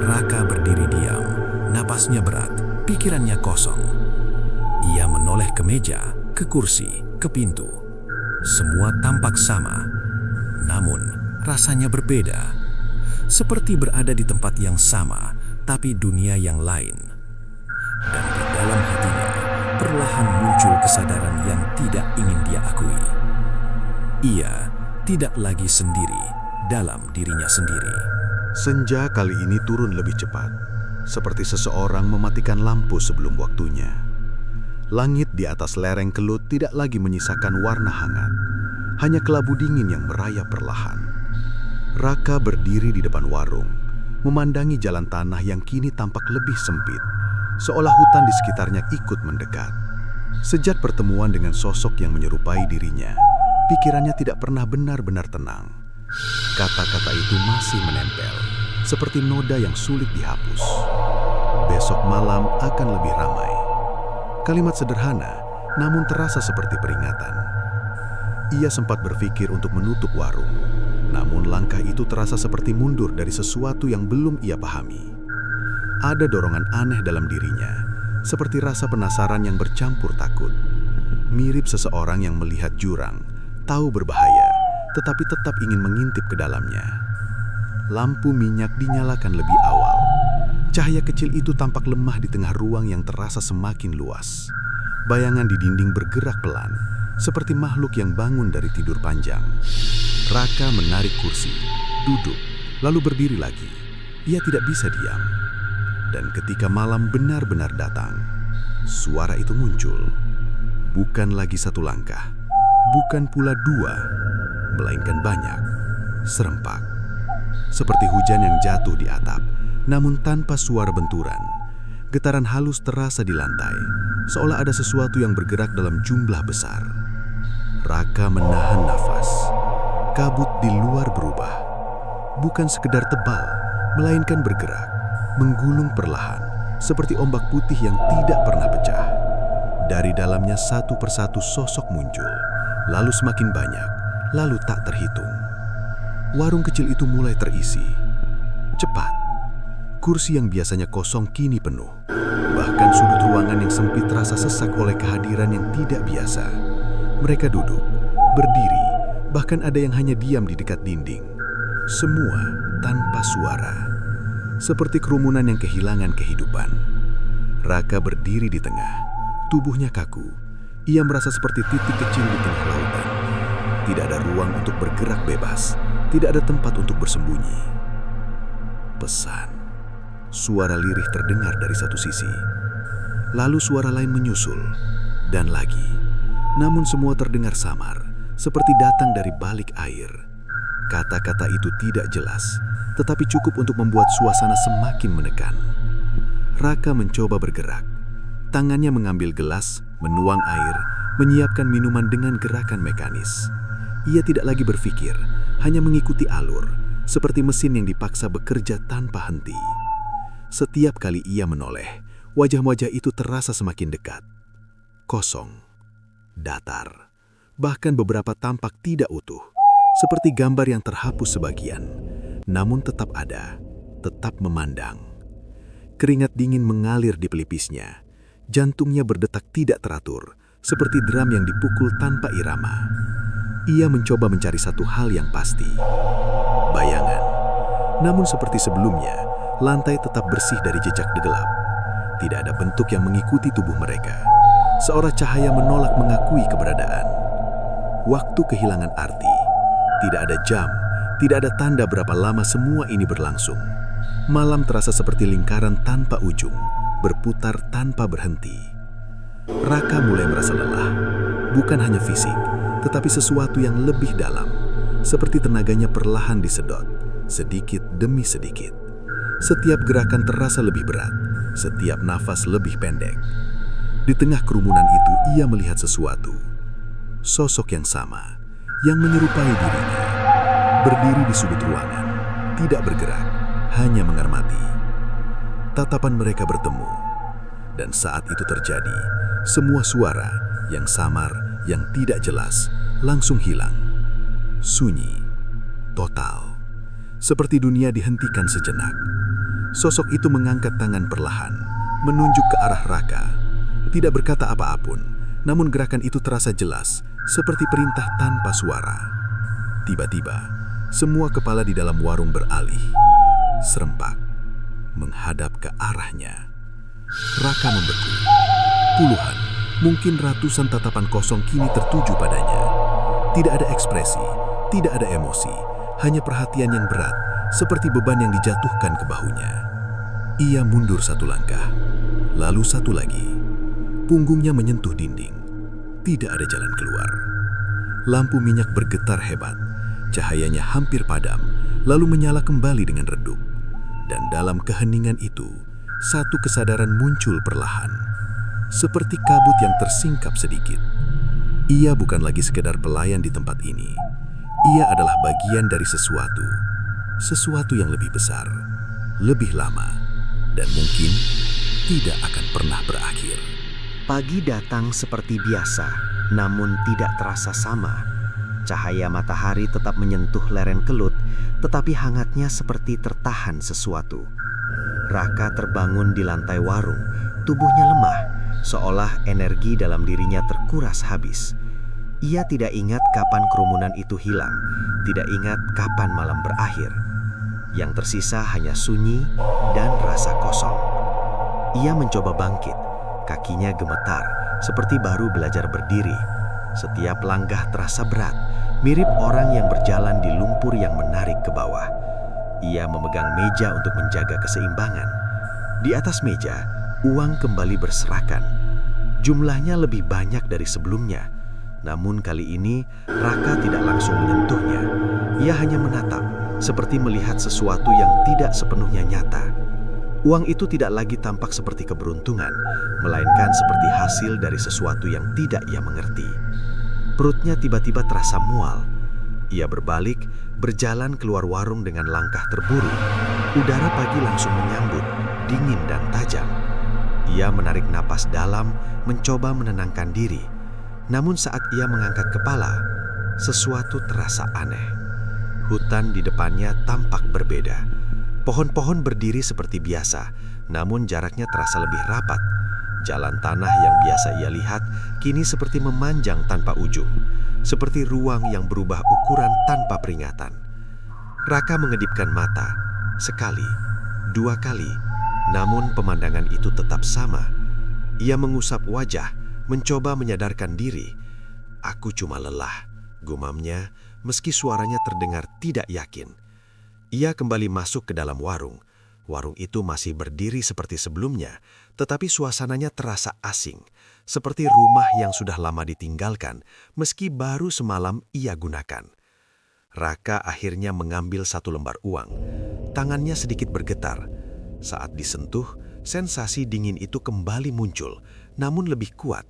Raka berdiri diam, napasnya berat, pikirannya kosong. Ia menoleh ke meja, ke kursi, ke pintu. Semua tampak sama, namun rasanya berbeda. Seperti berada di tempat yang sama, tapi dunia yang lain. Dan di dalam hatinya, perlahan muncul kesadaran yang tidak ingin dia akui. Ia tidak lagi sendiri dalam dirinya sendiri. Senja kali ini turun lebih cepat, seperti seseorang mematikan lampu sebelum waktunya. Langit di atas lereng Kelut tidak lagi menyisakan warna hangat, hanya kelabu dingin yang merayap perlahan. Raka berdiri di depan warung, memandangi jalan tanah yang kini tampak lebih sempit, seolah hutan di sekitarnya ikut mendekat. Sejak pertemuan dengan sosok yang menyerupai dirinya, pikirannya tidak pernah benar-benar tenang. Kata-kata itu masih menempel, seperti noda yang sulit dihapus. "Besok malam akan lebih ramai." Kalimat sederhana, namun terasa seperti peringatan. Ia sempat berpikir untuk menutup warung, namun langkah itu terasa seperti mundur dari sesuatu yang belum ia pahami. Ada dorongan aneh dalam dirinya, seperti rasa penasaran yang bercampur takut. Mirip seseorang yang melihat jurang, tahu berbahaya, tetapi tetap ingin mengintip ke dalamnya. Lampu minyak dinyalakan lebih awal. Cahaya kecil itu tampak lemah di tengah ruang yang terasa semakin luas. Bayangan di dinding bergerak pelan, seperti makhluk yang bangun dari tidur panjang. Raka menarik kursi, duduk, lalu berdiri lagi. Ia tidak bisa diam. Dan ketika malam benar-benar datang, suara itu muncul. Bukan lagi satu langkah, bukan pula dua, melainkan banyak, serempak. Seperti hujan yang jatuh di atap, namun tanpa suara benturan. Getaran halus terasa di lantai, seolah ada sesuatu yang bergerak dalam jumlah besar. Raka menahan nafas. Kabut di luar berubah. Bukan sekedar tebal, melainkan bergerak, menggulung perlahan, seperti ombak putih yang tidak pernah pecah. Dari dalamnya satu persatu sosok muncul, lalu semakin banyak, lalu tak terhitung. Warung kecil itu mulai terisi. Cepat. Kursi yang biasanya kosong kini penuh. Bahkan sudut ruangan yang sempit terasa sesak oleh kehadiran yang tidak biasa. Mereka duduk, berdiri, bahkan ada yang hanya diam di dekat dinding. Semua tanpa suara. Seperti kerumunan yang kehilangan kehidupan. Raka berdiri di tengah. Tubuhnya kaku. Ia merasa seperti titik kecil di tengah lautan. Tidak ada ruang untuk bergerak bebas. Tidak ada tempat untuk bersembunyi. Pesan. Suara lirih terdengar dari satu sisi. Lalu suara lain menyusul. Dan lagi. Namun semua terdengar samar. Seperti datang dari balik air. Kata-kata itu tidak jelas. Tetapi cukup untuk membuat suasana semakin menekan. Raka mencoba bergerak. Tangannya mengambil gelas, menuang air, menyiapkan minuman dengan gerakan mekanis. Ia tidak lagi berpikir. Hanya mengikuti alur, seperti mesin yang dipaksa bekerja tanpa henti. Setiap kali ia menoleh, wajah-wajah itu terasa semakin dekat. Kosong, datar, bahkan beberapa tampak tidak utuh, seperti gambar yang terhapus sebagian, namun tetap ada, tetap memandang. Keringat dingin mengalir di pelipisnya, jantungnya berdetak tidak teratur, seperti drum yang dipukul tanpa irama. Ia mencoba mencari satu hal yang pasti. Bayangan. Namun seperti sebelumnya, lantai tetap bersih dari jejak gelap. Tidak ada bentuk yang mengikuti tubuh mereka. Seorang cahaya menolak mengakui keberadaan. Waktu kehilangan arti. Tidak ada jam, tidak ada tanda berapa lama semua ini berlangsung. Malam terasa seperti lingkaran tanpa ujung, berputar tanpa berhenti. Raka mulai merasa lelah. Bukan hanya fisik, tetapi sesuatu yang lebih dalam, seperti tenaganya perlahan disedot, sedikit demi sedikit. Setiap gerakan terasa lebih berat, setiap nafas lebih pendek. Di tengah kerumunan itu ia melihat sesuatu. Sosok yang sama, yang menyerupai dirinya, berdiri di sudut ruangan, tidak bergerak, hanya mengamati. Tatapan mereka bertemu, dan saat itu terjadi, semua suara yang samar, yang tidak jelas, langsung hilang. Sunyi, total. Seperti dunia dihentikan sejenak. Sosok itu mengangkat tangan perlahan, menunjuk ke arah Raka. Tidak berkata apa-apun, namun gerakan itu terasa jelas, seperti perintah tanpa suara. Tiba-tiba, semua kepala di dalam warung beralih. Serempak, menghadap ke arahnya. Raka membeku. Puluhan, mungkin ratusan tatapan kosong kini tertuju padanya. Tidak ada ekspresi, tidak ada emosi, hanya perhatian yang berat, seperti beban yang dijatuhkan ke bahunya. Ia mundur satu langkah, lalu satu lagi. Punggungnya menyentuh dinding. Tidak ada jalan keluar. Lampu minyak bergetar hebat, cahayanya hampir padam, lalu menyala kembali dengan redup. Dan dalam keheningan itu, satu kesadaran muncul perlahan. Seperti kabut yang tersingkap sedikit. Ia bukan lagi sekedar pelayan di tempat ini. Ia adalah bagian dari sesuatu. Sesuatu yang lebih besar, lebih lama, dan mungkin tidak akan pernah berakhir. Pagi datang seperti biasa, namun tidak terasa sama. Cahaya matahari tetap menyentuh lereng kelut, tetapi hangatnya seperti tertahan sesuatu. Raka terbangun di lantai warung, tubuhnya lemah, seolah energi dalam dirinya terkuras habis. Ia tidak ingat kapan kerumunan itu hilang, tidak ingat kapan malam berakhir. Yang tersisa hanya sunyi dan rasa kosong. Ia mencoba bangkit, kakinya gemetar, seperti baru belajar berdiri. Setiap langkah terasa berat, mirip orang yang berjalan di lumpur yang menarik ke bawah. Ia memegang meja untuk menjaga keseimbangan. Di atas meja, uang kembali berserakan. Jumlahnya lebih banyak dari sebelumnya. Namun kali ini, Raka tidak langsung menyentuhnya. Ia hanya menatap, seperti melihat sesuatu yang tidak sepenuhnya nyata. Uang itu tidak lagi tampak seperti keberuntungan, melainkan seperti hasil dari sesuatu yang tidak ia mengerti. Perutnya tiba-tiba terasa mual. Ia berbalik, berjalan keluar warung dengan langkah terburu. Udara pagi langsung menyambut, dingin dan tajam. Ia menarik napas dalam, mencoba menenangkan diri. Namun saat ia mengangkat kepala, sesuatu terasa aneh. Hutan di depannya tampak berbeda. Pohon-pohon berdiri seperti biasa, namun jaraknya terasa lebih rapat. Jalan tanah yang biasa ia lihat kini seperti memanjang tanpa ujung, seperti ruang yang berubah ukuran tanpa peringatan. Raka mengedipkan mata, sekali, dua kali, namun pemandangan itu tetap sama. Ia mengusap wajah, mencoba menyadarkan diri. "Aku cuma lelah," gumamnya, meski suaranya terdengar tidak yakin. Ia kembali masuk ke dalam warung. Warung itu masih berdiri seperti sebelumnya, tetapi suasananya terasa asing, seperti rumah yang sudah lama ditinggalkan, meski baru semalam ia gunakan. Raka akhirnya mengambil satu lembar uang. Tangannya sedikit bergetar. Saat disentuh, sensasi dingin itu kembali muncul, namun lebih kuat.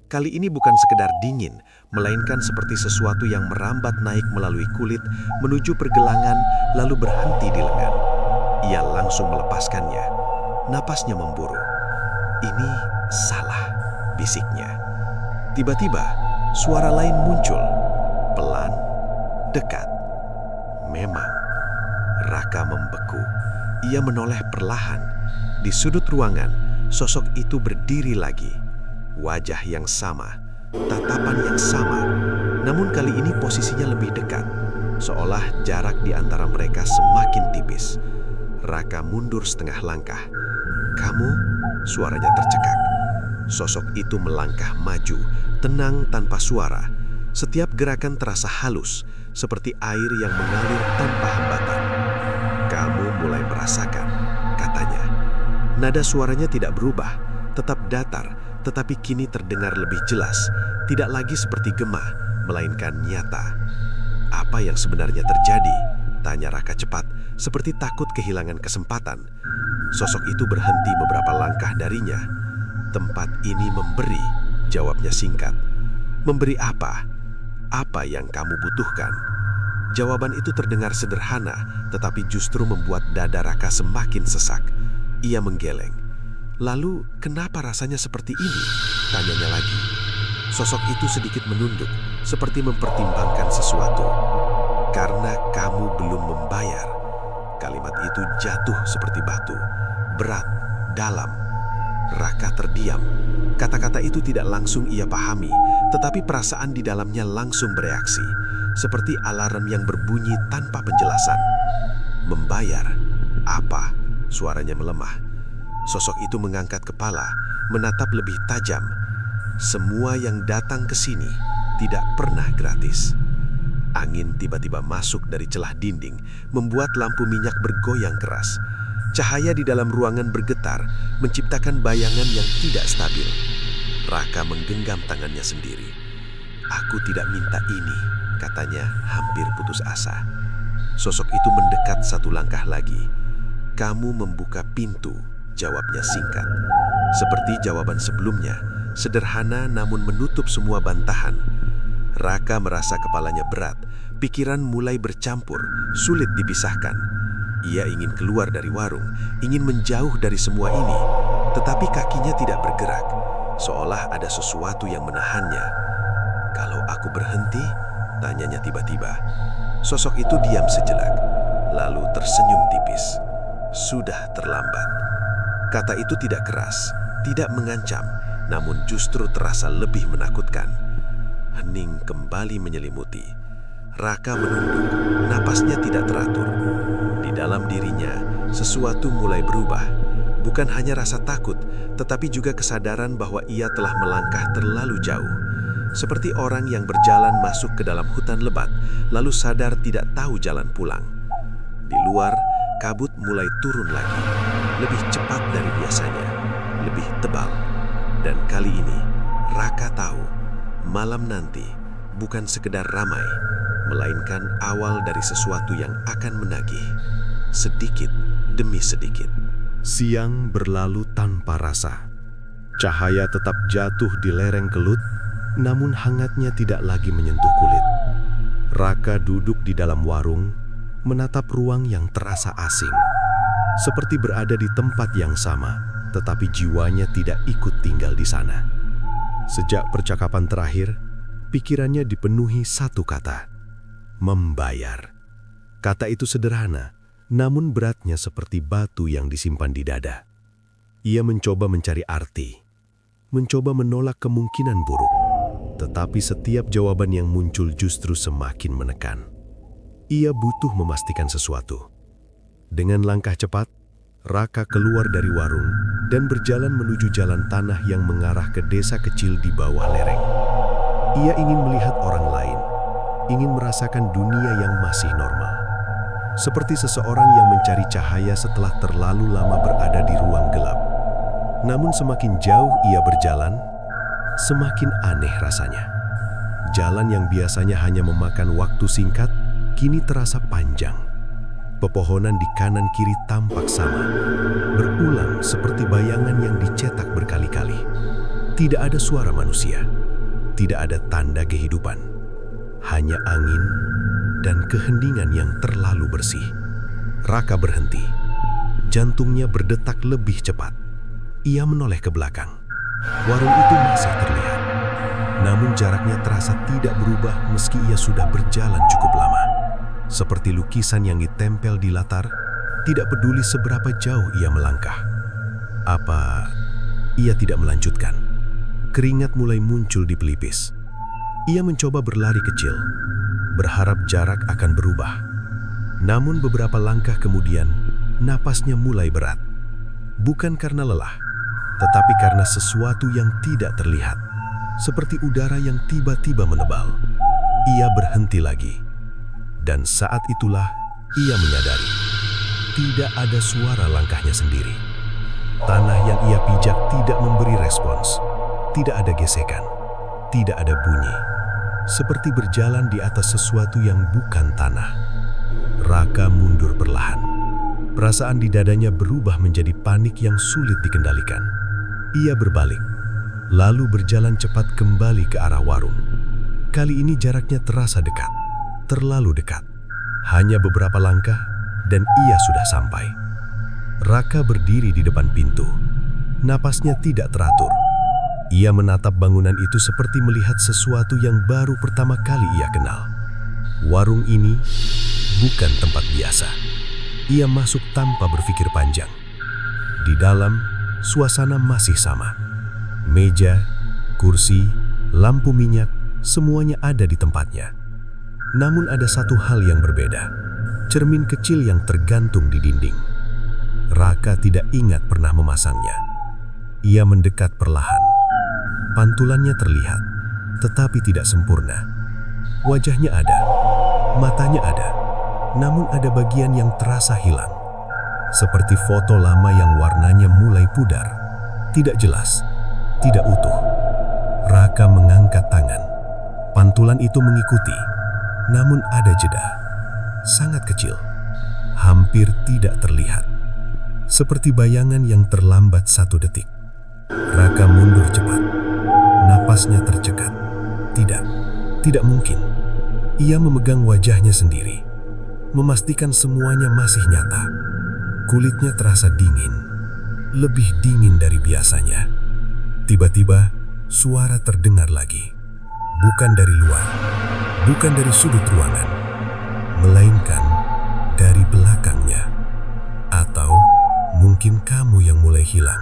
Kali ini bukan sekedar dingin, melainkan seperti sesuatu yang merambat naik melalui kulit, menuju pergelangan, lalu berhenti di lengan. Ia langsung melepaskannya. Napasnya memburu. "Ini salah," bisiknya. Tiba-tiba, suara lain muncul. Pelan, dekat. Memang, Raka membeku. Ia menoleh perlahan. Di sudut ruangan, sosok itu berdiri lagi. Wajah yang sama, tatapan yang sama, namun kali ini posisinya lebih dekat, seolah jarak di antara mereka semakin tipis. Raka mundur setengah langkah. "Kamu?" Suaranya tercekak. Sosok itu melangkah maju, tenang tanpa suara. Setiap gerakan terasa halus, seperti air yang mengalir tanpa hambatan. "Kamu mulai merasakan," katanya. Nada suaranya tidak berubah, tetap datar, tetapi kini terdengar lebih jelas, tidak lagi seperti gema, melainkan nyata. "Apa yang sebenarnya terjadi?" tanya Raka cepat, seperti takut kehilangan kesempatan. Sosok itu berhenti beberapa langkah darinya. "Tempat ini memberi," jawabnya singkat. "Memberi apa? Apa yang kamu butuhkan?" Jawaban itu terdengar sederhana, tetapi justru membuat dada Raka semakin sesak. Ia menggeleng. "Lalu, kenapa rasanya seperti ini?" tanyanya lagi. Sosok itu sedikit menunduk, seperti mempertimbangkan sesuatu. "Karena kamu belum membayar." Kalimat itu jatuh seperti batu, berat, dalam. Raka terdiam. Kata-kata itu tidak langsung ia pahami, tetapi perasaan di dalamnya langsung bereaksi, seperti alarm yang berbunyi tanpa penjelasan. "Membayar? Apa?" Suaranya melemah. Sosok itu mengangkat kepala, menatap lebih tajam. "Semua yang datang ke sini tidak pernah gratis." Angin tiba-tiba masuk dari celah dinding, membuat lampu minyak bergoyang keras. Cahaya di dalam ruangan bergetar, menciptakan bayangan yang tidak stabil. Raka menggenggam tangannya sendiri. "Aku tidak minta ini," katanya hampir putus asa. Sosok itu mendekat satu langkah lagi. "Kamu membuka pintu," jawabnya singkat. Seperti jawaban sebelumnya, sederhana namun menutup semua bantahan. Raka merasa kepalanya berat, pikiran mulai bercampur, sulit dipisahkan. Ia ingin keluar dari warung, ingin menjauh dari semua ini, tetapi kakinya tidak bergerak, seolah ada sesuatu yang menahannya. "Kalau aku berhenti?" tanyanya tiba-tiba. Sosok itu diam sejenak, lalu tersenyum tipis. "Sudah terlambat." Kata itu tidak keras, tidak mengancam, namun justru terasa lebih menakutkan. Hening kembali menyelimuti. Raka menunduk, napasnya tidak teratur. Di dalam dirinya, sesuatu mulai berubah. Bukan hanya rasa takut, tetapi juga kesadaran bahwa ia telah melangkah terlalu jauh. Seperti orang yang berjalan masuk ke dalam hutan lebat, lalu sadar tidak tahu jalan pulang. Di luar, kabut mulai turun lagi, lebih cepat dari biasanya, lebih tebal. Dan kali ini, Raka tahu, malam nanti bukan sekedar ramai, melainkan awal dari sesuatu yang akan menagih, sedikit demi sedikit. Siang berlalu tanpa rasa. Cahaya tetap jatuh di lereng kelut, namun hangatnya tidak lagi menyentuh kulit. Raka duduk di dalam warung, menatap ruang yang terasa asing. Seperti berada di tempat yang sama, tetapi jiwanya tidak ikut tinggal di sana. Sejak percakapan terakhir, pikirannya dipenuhi satu kata, membayar. Kata itu sederhana, namun beratnya seperti batu yang disimpan di dada. Ia mencoba mencari arti, mencoba menolak kemungkinan buruk, tetapi setiap jawaban yang muncul justru semakin menekan. Ia butuh memastikan sesuatu. Dengan langkah cepat, Raka keluar dari warung dan berjalan menuju jalan tanah yang mengarah ke desa kecil di bawah lereng. Ia ingin melihat orang lain, ingin merasakan dunia yang masih normal. Seperti seseorang yang mencari cahaya setelah terlalu lama berada di ruang gelap. Namun semakin jauh ia berjalan, semakin aneh rasanya. Jalan yang biasanya hanya memakan waktu singkat, kini terasa panjang. Pepohonan di kanan kiri tampak sama, berulang seperti bayangan yang dicetak berkali-kali. Tidak ada suara manusia, tidak ada tanda kehidupan, hanya angin dan keheningan yang terlalu bersih. Raka berhenti, jantungnya berdetak lebih cepat. Ia menoleh ke belakang. Warung itu masih terlihat, namun jaraknya terasa tidak berubah meski ia sudah berjalan cukup lama. Seperti lukisan yang ditempel di latar, tidak peduli seberapa jauh ia melangkah. Apa ia tidak melanjutkan? Keringat mulai muncul di pelipis. Ia mencoba berlari kecil, berharap jarak akan berubah. Namun beberapa langkah kemudian, napasnya mulai berat. Bukan karena lelah, tetapi karena sesuatu yang tidak terlihat. Seperti udara yang tiba-tiba menebal. Ia berhenti lagi. Dan saat itulah ia menyadari, tidak ada suara langkahnya sendiri. Tanah yang ia pijak tidak memberi respons. Tidak ada gesekan, tidak ada bunyi. Seperti berjalan di atas sesuatu yang bukan tanah. Raka mundur perlahan. Perasaan di dadanya berubah menjadi panik yang sulit dikendalikan. Ia berbalik, lalu berjalan cepat kembali ke arah warung. Kali ini jaraknya terasa dekat. Terlalu dekat. Hanya beberapa langkah dan ia sudah sampai. Raka berdiri di depan pintu. Napasnya tidak teratur. Ia menatap bangunan itu seperti melihat sesuatu yang baru pertama kali ia kenal. Warung ini bukan tempat biasa. Ia masuk tanpa berpikir panjang. Di dalam, suasana masih sama. Meja, kursi, lampu minyak, semuanya ada di tempatnya. Namun ada satu hal yang berbeda, cermin kecil yang tergantung di dinding. Raka tidak ingat pernah memasangnya. Ia mendekat perlahan. Pantulannya terlihat, tetapi tidak sempurna. Wajahnya ada, matanya ada, namun ada bagian yang terasa hilang. Seperti foto lama yang warnanya mulai pudar. Tidak jelas, tidak utuh. Raka mengangkat tangan. Pantulan itu mengikuti. Namun ada jeda, sangat kecil, hampir tidak terlihat. Seperti bayangan yang terlambat 1 detik. Raka mundur cepat, napasnya tercekat. Tidak mungkin. Ia memegang wajahnya sendiri, memastikan semuanya masih nyata. Kulitnya terasa dingin, lebih dingin dari biasanya. Tiba-tiba, suara terdengar lagi. Bukan dari luar, bukan dari sudut ruangan, melainkan dari belakangnya. Atau mungkin kamu yang mulai hilang.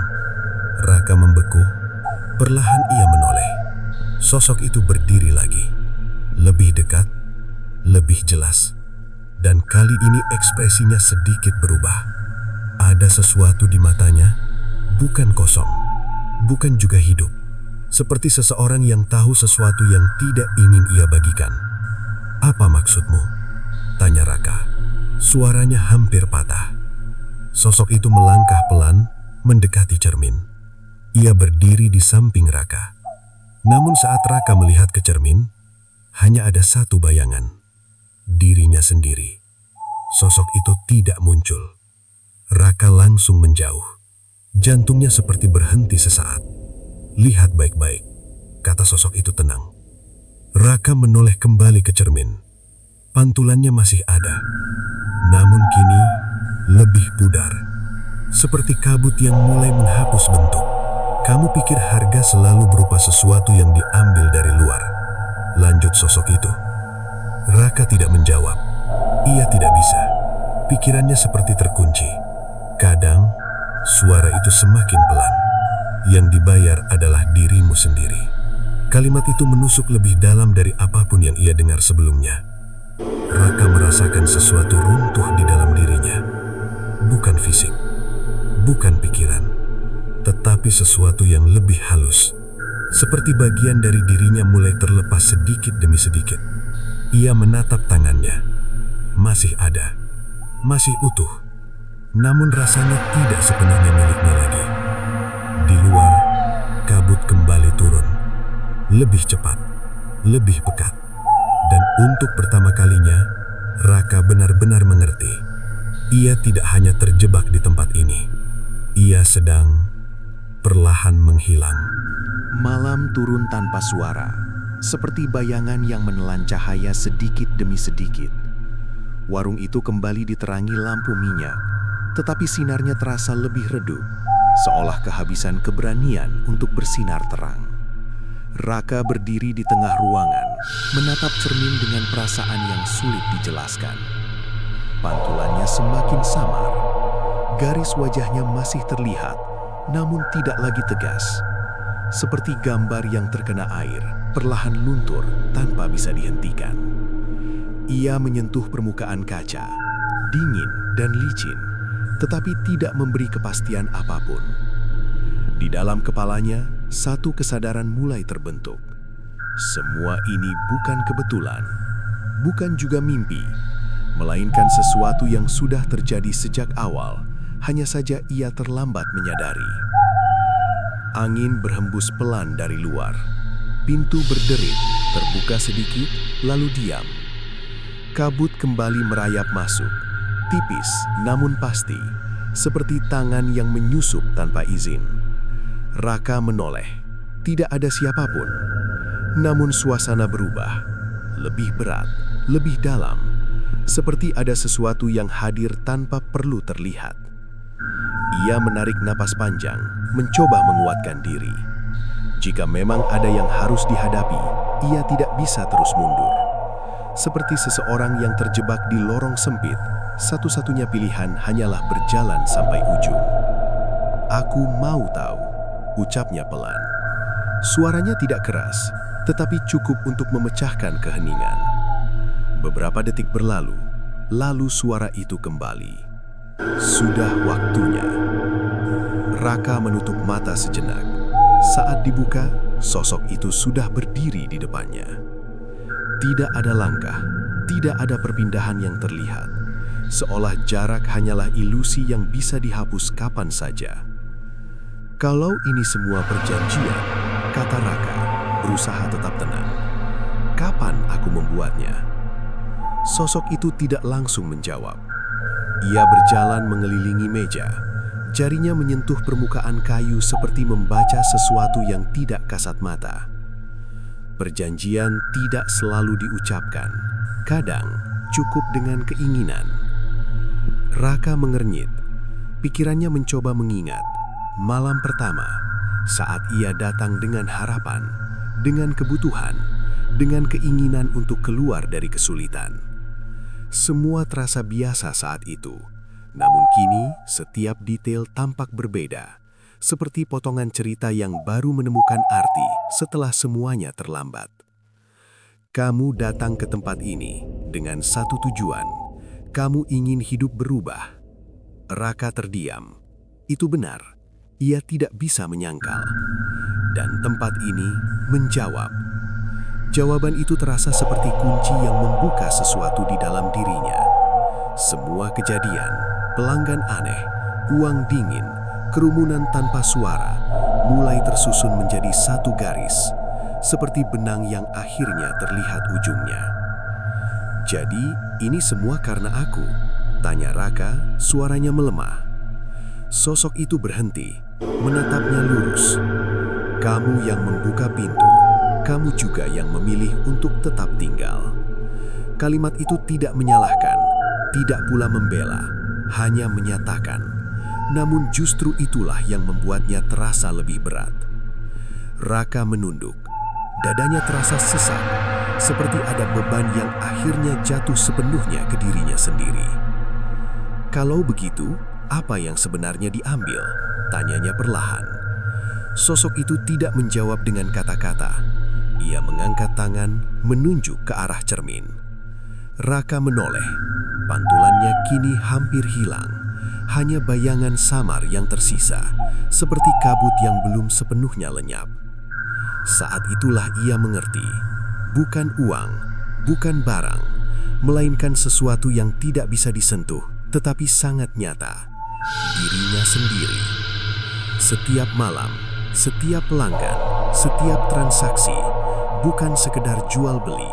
Raka membeku, perlahan ia menoleh. Sosok itu berdiri lagi, lebih dekat, lebih jelas, dan kali ini ekspresinya sedikit berubah. Ada sesuatu di matanya, bukan kosong, bukan juga hidup, seperti seseorang yang tahu sesuatu yang tidak ingin ia bagikan. "Apa maksudmu?" tanya Raka. Suaranya hampir patah. Sosok itu melangkah pelan, mendekati cermin. Ia berdiri di samping Raka. Namun saat Raka melihat ke cermin, hanya ada satu bayangan, dirinya sendiri. Sosok itu tidak muncul. Raka langsung menjauh. Jantungnya seperti berhenti sesaat. "Lihat baik-baik," kata sosok itu tenang. Raka menoleh kembali ke cermin. Pantulannya masih ada, namun kini lebih pudar, seperti kabut yang mulai menghapus bentuk. "Kamu pikir harga selalu berupa sesuatu yang diambil dari luar?" lanjut sosok itu. Raka tidak menjawab. Ia tidak bisa. Pikirannya seperti terkunci. Kadang, suara itu semakin pelan. Yang dibayar adalah dirimu sendiri. Kalimat itu menusuk lebih dalam dari apapun yang ia dengar sebelumnya. Raka merasakan sesuatu runtuh di dalam dirinya. Bukan fisik, bukan pikiran, tetapi sesuatu yang lebih halus. Seperti bagian dari dirinya mulai terlepas sedikit demi sedikit. Ia menatap tangannya. Masih ada, masih utuh. Namun rasanya tidak sepenuhnya miliknya lagi. Di luar, kabut kembali turun. Lebih cepat, lebih pekat. Dan untuk pertama kalinya, Raka benar-benar mengerti. Ia tidak hanya terjebak di tempat ini. Ia sedang perlahan menghilang. Malam turun tanpa suara, seperti bayangan yang menelan cahaya sedikit demi sedikit. Warung itu kembali diterangi lampu minyak, tetapi sinarnya terasa lebih redup, seolah kehabisan keberanian untuk bersinar terang. Raka berdiri di tengah ruangan, menatap cermin dengan perasaan yang sulit dijelaskan. Pantulannya semakin samar. Garis wajahnya masih terlihat, namun tidak lagi tegas. Seperti gambar yang terkena air, perlahan luntur tanpa bisa dihentikan. Ia menyentuh permukaan kaca, dingin dan licin, tetapi tidak memberi kepastian apapun. Di dalam kepalanya, satu kesadaran mulai terbentuk. Semua ini bukan kebetulan, bukan juga mimpi, melainkan sesuatu yang sudah terjadi sejak awal, hanya saja ia terlambat menyadari. Angin berhembus pelan dari luar. Pintu berderit, terbuka sedikit, lalu diam. Kabut kembali merayap masuk, tipis namun pasti, seperti tangan yang menyusup tanpa izin. Raka menoleh, tidak ada siapapun. Namun suasana berubah, lebih berat, lebih dalam, seperti ada sesuatu yang hadir tanpa perlu terlihat. Ia menarik napas panjang, mencoba menguatkan diri. Jika memang ada yang harus dihadapi, ia tidak bisa terus mundur. Seperti seseorang yang terjebak di lorong sempit, satu-satunya pilihan hanyalah berjalan sampai ujung. "Aku mau tahu," ucapnya pelan. Suaranya tidak keras, tetapi cukup untuk memecahkan keheningan. Beberapa detik berlalu, lalu suara itu kembali. "Sudah waktunya." Raka menutup mata sejenak. Saat dibuka, sosok itu sudah berdiri di depannya. Tidak ada langkah, tidak ada perpindahan yang terlihat. Seolah jarak hanyalah ilusi yang bisa dihapus kapan saja. "Kalau ini semua perjanjian," kata Raka, berusaha tetap tenang, "kapan aku membuatnya?" Sosok itu tidak langsung menjawab. Ia berjalan mengelilingi meja. Jarinya menyentuh permukaan kayu seperti membaca sesuatu yang tidak kasat mata. Perjanjian tidak selalu diucapkan. Kadang cukup dengan keinginan. Raka mengernyit. Pikirannya mencoba mengingat malam pertama, saat ia datang dengan harapan, dengan kebutuhan, dengan keinginan untuk keluar dari kesulitan. Semua terasa biasa saat itu, namun kini setiap detail tampak berbeda, seperti potongan cerita yang baru menemukan arti setelah semuanya terlambat. Kamu datang ke tempat ini dengan satu tujuan. Kamu ingin hidup berubah. Raka terdiam. Itu benar, ia tidak bisa menyangkal. Dan tempat ini menjawab. Jawaban itu terasa seperti kunci yang membuka sesuatu di dalam dirinya. Semua kejadian, pelanggan aneh, uang dingin, kerumunan tanpa suara, mulai tersusun menjadi satu garis, seperti benang yang akhirnya terlihat ujungnya. "Jadi, ini semua karena aku?" tanya Raka, suaranya melemah. Sosok itu berhenti, menatapnya lurus. "Kamu yang membuka pintu, kamu juga yang memilih untuk tetap tinggal." Kalimat itu tidak menyalahkan, tidak pula membela, hanya menyatakan. Namun justru itulah yang membuatnya terasa lebih berat. Raka menunduk. Dadanya terasa sesak, seperti ada beban yang akhirnya jatuh sepenuhnya ke dirinya sendiri. "Kalau begitu, apa yang sebenarnya diambil?" tanyanya perlahan. Sosok itu tidak menjawab dengan kata-kata. Ia mengangkat tangan, menunjuk ke arah cermin. Raka menoleh. Pantulannya kini hampir hilang. Hanya bayangan samar yang tersisa, seperti kabut yang belum sepenuhnya lenyap. Saat itulah ia mengerti. Bukan uang, bukan barang, melainkan sesuatu yang tidak bisa disentuh, tetapi sangat nyata. Dirinya sendiri. Setiap malam, setiap pelanggan, setiap transaksi, bukan sekedar jual beli,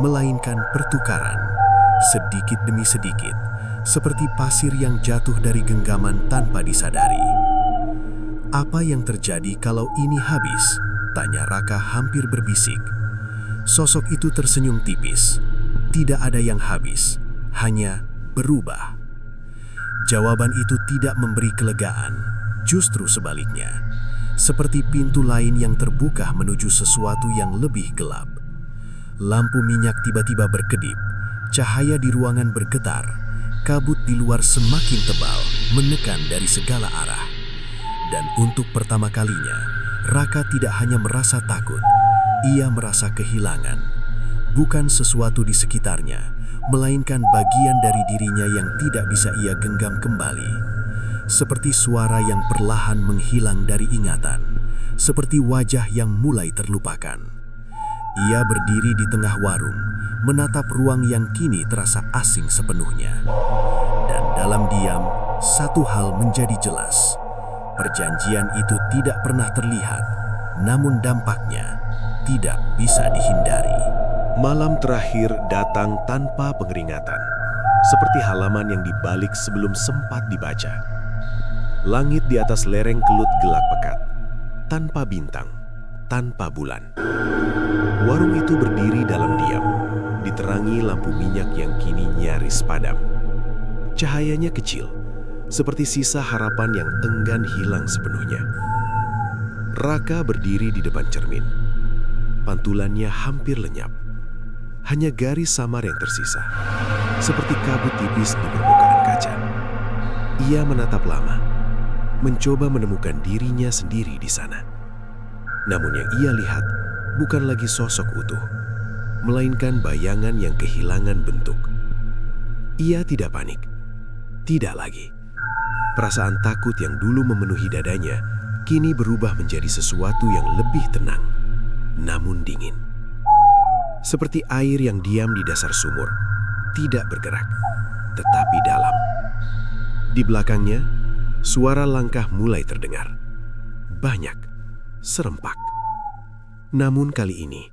melainkan pertukaran. Sedikit demi sedikit, seperti pasir yang jatuh dari genggaman tanpa disadari. "Apa yang terjadi kalau ini habis?" tanya Raka hampir berbisik. Sosok itu tersenyum tipis. "Tidak ada yang habis, hanya berubah." Jawaban itu tidak memberi kelegaan, justru sebaliknya. Seperti pintu lain yang terbuka menuju sesuatu yang lebih gelap. Lampu minyak tiba-tiba berkedip. Cahaya di ruangan bergetar, kabut di luar semakin tebal, menekan dari segala arah. Dan untuk pertama kalinya, Raka tidak hanya merasa takut, ia merasa kehilangan. Bukan sesuatu di sekitarnya, melainkan bagian dari dirinya yang tidak bisa ia genggam kembali. Seperti suara yang perlahan menghilang dari ingatan, seperti wajah yang mulai terlupakan. Ia berdiri di tengah warung, menatap ruang yang kini terasa asing sepenuhnya. Dan dalam diam, satu hal menjadi jelas. Perjanjian itu tidak pernah terlihat, namun dampaknya tidak bisa dihindari. Malam terakhir datang tanpa pengeringatan, seperti halaman yang dibalik sebelum sempat dibaca. Langit di atas lereng Kelut gelap pekat, tanpa bintang, tanpa bulan. Warung itu berdiri dalam diam, diterangi lampu minyak yang kini nyaris padam. Cahayanya kecil, seperti sisa harapan yang enggan hilang sepenuhnya. Raka berdiri di depan cermin. Pantulannya hampir lenyap. Hanya garis samar yang tersisa, seperti kabut tipis di permukaan kaca. Ia menatap lama, mencoba menemukan dirinya sendiri di sana. Namun yang ia lihat bukan lagi sosok utuh, melainkan bayangan yang kehilangan bentuk. Ia tidak panik, tidak lagi. Perasaan takut yang dulu memenuhi dadanya kini berubah menjadi sesuatu yang lebih tenang, namun dingin. Seperti air yang diam di dasar sumur, tidak bergerak, tetapi dalam. Di belakangnya, suara langkah mulai terdengar. Banyak, serempak. Namun kali ini,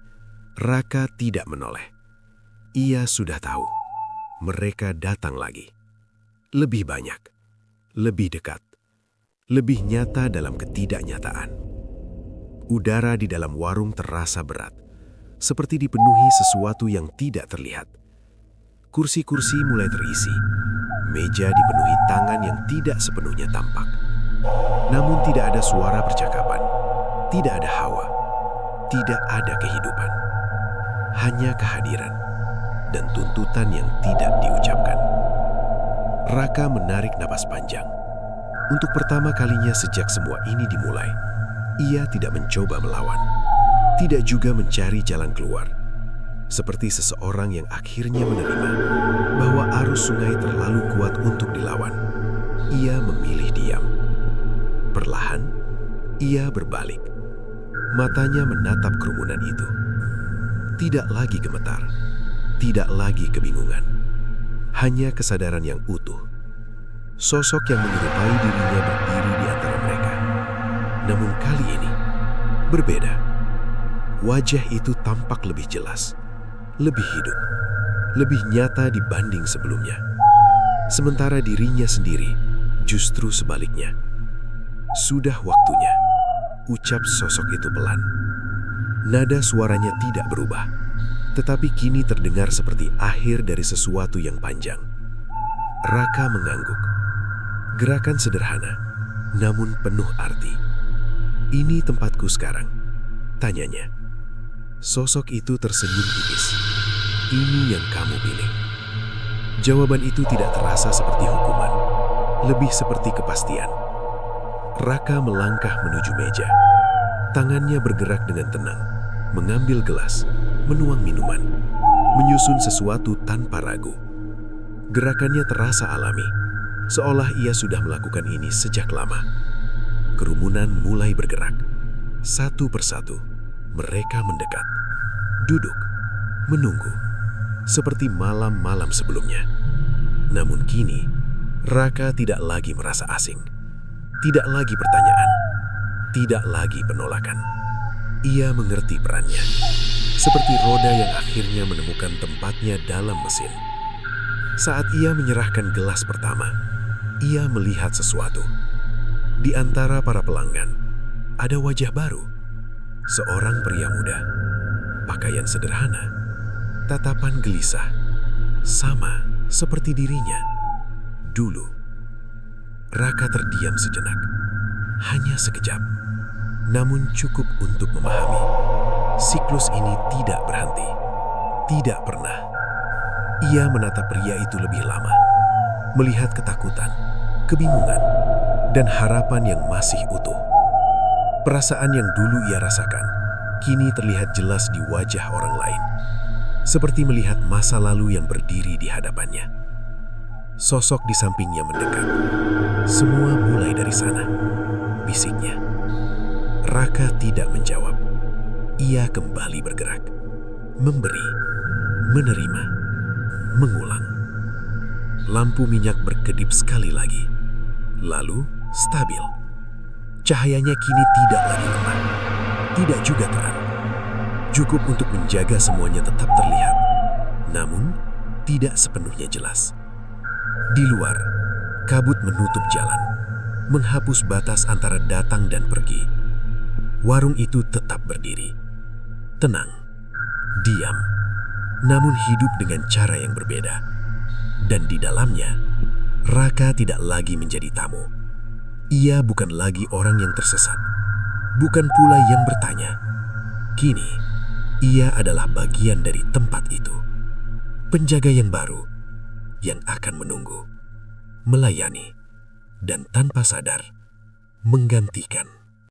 Raka tidak menoleh. Ia sudah tahu, mereka datang lagi. Lebih banyak, lebih dekat, lebih nyata dalam ketidaknyataan. Udara di dalam warung terasa berat, seperti dipenuhi sesuatu yang tidak terlihat. Kursi-kursi mulai terisi, meja dipenuhi tangan yang tidak sepenuhnya tampak. Namun tidak ada suara percakapan, tidak ada hawa, tidak ada kehidupan. Hanya kehadiran dan tuntutan yang tidak diucapkan. Raka menarik napas panjang. Untuk pertama kalinya sejak semua ini dimulai, ia tidak mencoba melawan, tidak juga mencari jalan keluar. Seperti seseorang yang akhirnya menerima bahwa arus sungai terlalu kuat untuk dilawan, ia memilih diam. Perlahan, ia berbalik. Matanya menatap kerumunan itu. Tidak lagi gemetar, tidak lagi kebingungan. Hanya kesadaran yang utuh. Sosok yang menyerupai dirinya berdiri di antara mereka. Namun kali ini, berbeda. Wajah itu tampak lebih jelas, lebih hidup, lebih nyata dibanding sebelumnya. Sementara dirinya sendiri justru sebaliknya. Sudah waktunya, ucap sosok itu pelan. Nada suaranya tidak berubah, tetapi kini terdengar seperti akhir dari sesuatu yang panjang. Raka mengangguk. Gerakan sederhana, namun penuh arti. "Ini tempatku sekarang?" tanyanya. Sosok itu tersenyum tipis. "Ini yang kamu pilih." Jawaban itu tidak terasa seperti hukuman, lebih seperti kepastian. Raka melangkah menuju meja. Tangannya bergerak dengan tenang, mengambil gelas, menuang minuman, menyusun sesuatu tanpa ragu. Gerakannya terasa alami, seolah ia sudah melakukan ini sejak lama. Kerumunan mulai bergerak. Satu persatu, mereka mendekat, duduk, menunggu, seperti malam-malam sebelumnya. Namun kini, Raka tidak lagi merasa asing. Tidak lagi pertanyaan, tidak lagi penolakan. Ia mengerti perannya, seperti roda yang akhirnya menemukan tempatnya dalam mesin. Saat ia menyerahkan gelas pertama, ia melihat sesuatu. Di antara para pelanggan, ada wajah baru. Seorang pria muda, pakaian sederhana, tatapan gelisah, sama seperti dirinya dulu. Raka terdiam sejenak, hanya sekejap, namun cukup untuk memahami. Siklus ini tidak berhenti, tidak pernah. Ia menatap pria itu lebih lama, melihat ketakutan, kebingungan, dan harapan yang masih utuh. Perasaan yang dulu ia rasakan, kini terlihat jelas di wajah orang lain. Seperti melihat masa lalu yang berdiri di hadapannya. Sosok di sampingnya mendekat. "Semua mulai dari sana," bisiknya. Raka tidak menjawab. Ia kembali bergerak, memberi, menerima, mengulang. Lampu minyak berkedip sekali lagi, lalu stabil. Cahayanya kini tidak lagi lemah, tidak juga terang. Cukup untuk menjaga semuanya tetap terlihat, namun tidak sepenuhnya jelas. Di luar, kabut menutup jalan, menghapus batas antara datang dan pergi. Warung itu tetap berdiri, tenang, diam, namun hidup dengan cara yang berbeda. Dan di dalamnya, Raka tidak lagi menjadi tamu. Ia bukan lagi orang yang tersesat, bukan pula yang bertanya. Kini, ia adalah bagian dari tempat itu. Penjaga yang baru, yang akan menunggu, melayani, dan tanpa sadar, menggantikan.